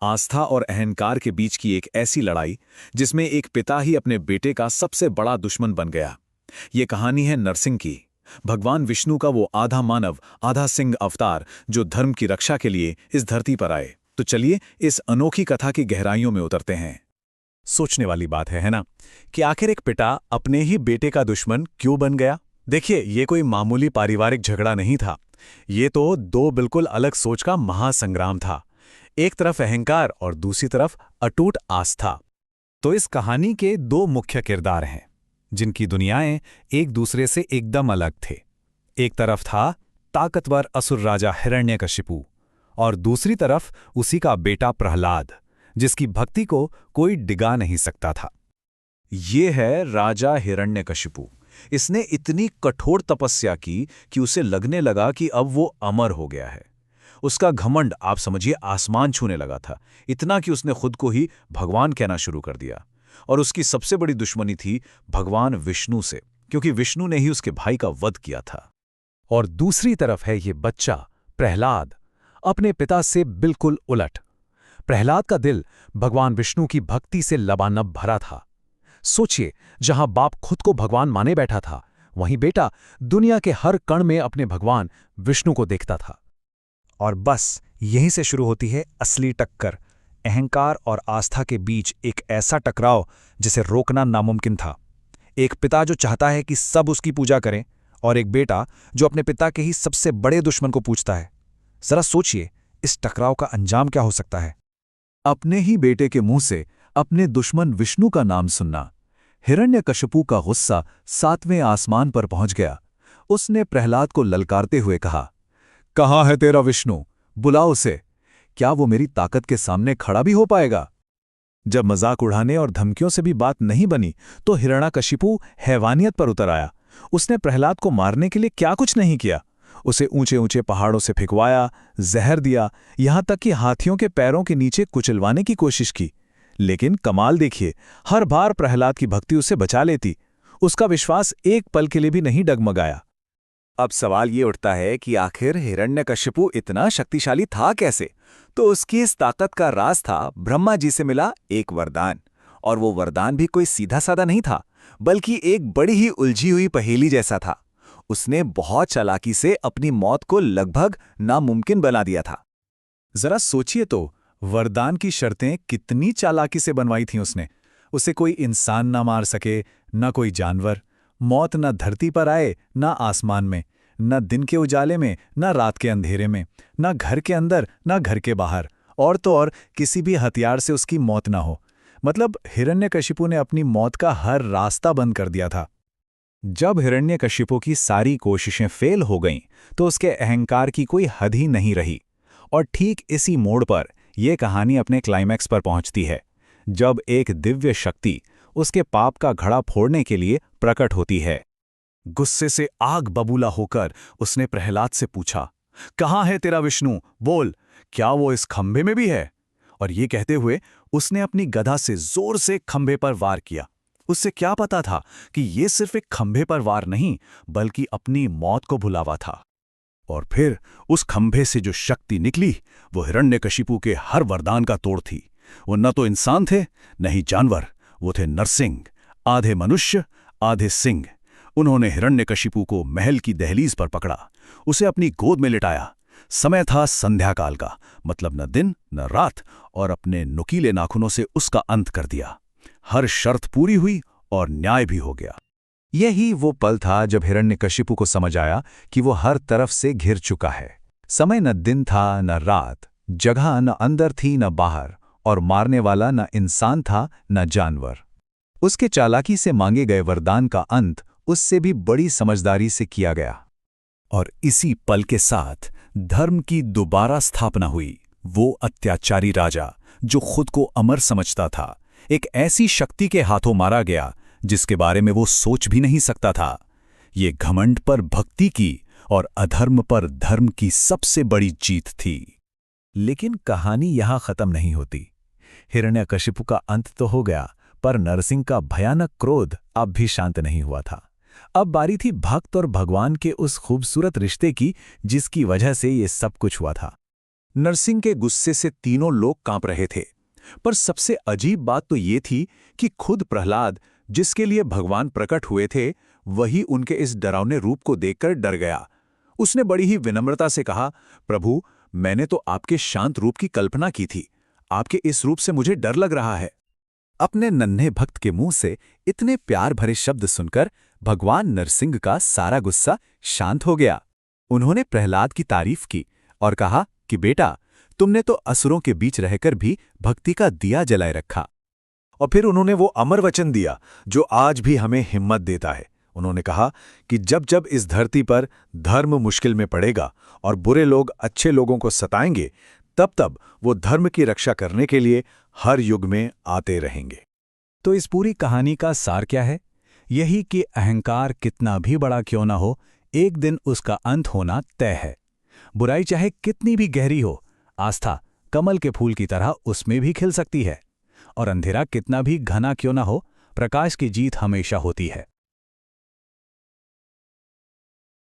आस्था और अहंकार के बीच की एक ऐसी लड़ाई जिसमें एक पिता ही अपने बेटे का सबसे बड़ा दुश्मन बन गया। ये कहानी है नरसिंह की, भगवान विष्णु का वो आधा मानव आधा सिंह अवतार जो धर्म की रक्षा के लिए इस धरती पर आए। तो चलिए इस अनोखी कथा की गहराइयों में उतरते हैं। सोचने वाली बात है ना, कि आखिर एक पिता अपने ही बेटे का दुश्मन क्यों बन गया। देखिए, ये कोई मामूली पारिवारिक झगड़ा नहीं था। ये तो दो बिल्कुल अलग सोच का महासंग्राम था। एक तरफ अहंकार और दूसरी तरफ अटूट आस्था। तो इस कहानी के दो मुख्य किरदार हैं जिनकी दुनियाएं एक दूसरे से एकदम अलग थे। एक तरफ था ताकतवर असुर राजा हिरण्यकशिपु और दूसरी तरफ उसी का बेटा प्रहलाद, जिसकी भक्ति को कोई डिगा नहीं सकता था। ये है राजा हिरण्यकशिपु। इसने इतनी कठोर तपस्या की कि उसे लगने लगा कि अब वो अमर हो गया है। उसका घमंड आप समझिए आसमान छूने लगा था, इतना कि उसने खुद को ही भगवान कहना शुरू कर दिया। और उसकी सबसे बड़ी दुश्मनी थी भगवान विष्णु से, क्योंकि विष्णु ने ही उसके भाई का वध किया था। और दूसरी तरफ है ये बच्चा प्रहलाद, अपने पिता से बिल्कुल उलट। प्रहलाद का दिल भगवान विष्णु की भक्ति से लबालब भरा था। सोचिए, जहां बाप खुद को भगवान माने बैठा था, वहीं बेटा दुनिया के हर कण में अपने भगवान विष्णु को देखता था। और बस यहीं से शुरू होती है असली टक्कर। अहंकार और आस्था के बीच एक ऐसा टकराव जिसे रोकना नामुमकिन था। एक पिता जो चाहता है कि सब उसकी पूजा करें, और एक बेटा जो अपने पिता के ही सबसे बड़े दुश्मन को पूजता है। जरा सोचिए, इस टकराव का अंजाम क्या हो सकता है। अपने ही बेटे के मुंह से अपने दुश्मन विष्णु का नाम सुनना। हिरण्यकशिपु का गुस्सा 7वें आसमान पर पहुंच गया। उसने प्रहलाद को ललकारते हुए कहा, कहाँ है तेरा विष्णु? बुलाओ उसे। क्या वो मेरी ताकत के सामने खड़ा भी हो पाएगा? जब मजाक उड़ाने और धमकियों से भी बात नहीं बनी, तो हिरण्यकशिपु हैवानियत पर उतर आया। उसने प्रहलाद को मारने के लिए क्या कुछ नहीं किया। उसे ऊंचे ऊंचे पहाड़ों से फेंकवाया, जहर दिया, यहां तक कि हाथियों के पैरों के नीचे कुचलवाने की कोशिश की। लेकिन कमाल देखिए, हर बार प्रहलाद की भक्ति उसे बचा लेती। उसका विश्वास एक पल के लिए भी नहीं डगमगाया। अब सवाल ये उठता है कि आखिर हिरण्यकशिपु इतना शक्तिशाली था कैसे? तो उसकी इस ताकत का राज था ब्रह्मा जी से मिला एक वरदान। और वो वरदान भी कोई सीधा साधा नहीं था, बल्कि एक बड़ी ही उलझी हुई पहेली जैसा था। उसने बहुत चालाकी से अपनी मौत को लगभग नामुमकिन बना दिया था। जरा सोचिए तो, वरदान की शर्तें कितनी चालाकी से बनवाई थीं उसने। उसे कोई इंसान ना मार सके, ना कोई जानवर। मौत न धरती पर आए, ना आसमान में, न दिन के उजाले में, ना रात के अंधेरे में, ना घर के अंदर, ना घर के बाहर, और तो और किसी भी हथियार से उसकी मौत ना हो। मतलब हिरण्यकशिपु ने अपनी मौत का हर रास्ता बंद कर दिया था। जब हिरण्यकशिपु की सारी कोशिशें फेल हो गईं, तो उसके अहंकार की कोई हद ही नहीं रही। और ठीक इसी मोड़ पर यह कहानी अपने क्लाइमैक्स पर पहुंचती है, जब एक दिव्य शक्ति उसके पाप का घड़ा फोड़ने के लिए प्रकट होती है। गुस्से से आग बबूला होकर उसने प्रहलाद से पूछा, कहाँ है तेरा विष्णु? बोल, क्या वो इस खंभे में भी है? और ये कहते हुए उसने अपनी गदा से जोर से खंभे पर वार किया। उससे क्या पता था कि ये सिर्फ एक खंभे पर वार नहीं, बल्कि अपनी मौत को बुलावा था। और फिर उस खंभे से जो शक्ति निकली, वो हिरण्यकशिपु के हर वरदान का तोड़ थी। वो न तो इंसान थे, न ही जानवर, वो थे नरसिंह, आधे मनुष्य आधे सिंह। उन्होंने हिरण्यकशिपु को महल की दहलीज पर पकड़ा, उसे अपनी गोद में लिटाया। समय था संध्या काल का, मतलब न दिन न रात, और अपने नुकीले नाखूनों से उसका अंत कर दिया। हर शर्त पूरी हुई और न्याय भी हो गया। यही वो पल था जब हिरण्यकशिपु को समझ आया कि वो हर तरफ से घिर चुका है। समय न दिन था न रात, जगह न अंदर थी न बाहर, और मारने वाला न इंसान था न जानवर। उसके चालाकी से मांगे गए वरदान का अंत उससे भी बड़ी समझदारी से किया गया। और इसी पल के साथ धर्म की दोबारा स्थापना हुई। वो अत्याचारी राजा जो खुद को अमर समझता था, एक ऐसी शक्ति के हाथों मारा गया जिसके बारे में वो सोच भी नहीं सकता था। ये घमंड पर भक्ति की और अधर्म पर धर्म की सबसे बड़ी जीत थी। लेकिन कहानी यहां खत्म नहीं होती। हिरण्यकशिपु का अंत तो हो गया, पर नरसिंह का भयानक क्रोध अब भी शांत नहीं हुआ था। अब बारी थी भक्त और भगवान के उस खूबसूरत रिश्ते की जिसकी वजह से ये सब कुछ हुआ था। नरसिंह के गुस्से से तीनों लोग कांप रहे थे। पर सबसे अजीब बात तो ये थी कि खुद प्रहलाद, जिसके लिए भगवान प्रकट हुए थे, वही उनके इस डरावने रूप को देखकर डर गया। उसने बड़ी ही विनम्रता से कहा, प्रभु, मैंने तो आपके शांत रूप की कल्पना की थी। आपके इस रूप से मुझे डर लग रहा है। अपने नन्हे भक्त के मुंह से इतने प्यार भरे शब्द सुनकर भगवान नरसिंह का सारा गुस्सा शांत हो गया। उन्होंने प्रहलाद की तारीफ की और कहा कि बेटा, तुमने तो असुरों के बीच रहकर भी भक्ति का दिया जलाए रखा। और फिर उन्होंने वो अमर वचन दिया जो आज भी हमें हिम्मत देता है। उन्होंने कहा कि जब जब इस धरती पर धर्म मुश्किल में पड़ेगा और बुरे लोग अच्छे लोगों को सताएंगे, तब तब वो धर्म की रक्षा करने के लिए हर युग में आते रहेंगे। तो इस पूरी कहानी का सार क्या है? यही कि अहंकार कितना भी बड़ा क्यों ना हो, एक दिन उसका अंत होना तय है। बुराई चाहे कितनी भी गहरी हो, आस्था कमल के फूल की तरह उसमें भी खिल सकती है। और अंधेरा कितना भी घना क्यों ना हो, प्रकाश की जीत हमेशा होती है।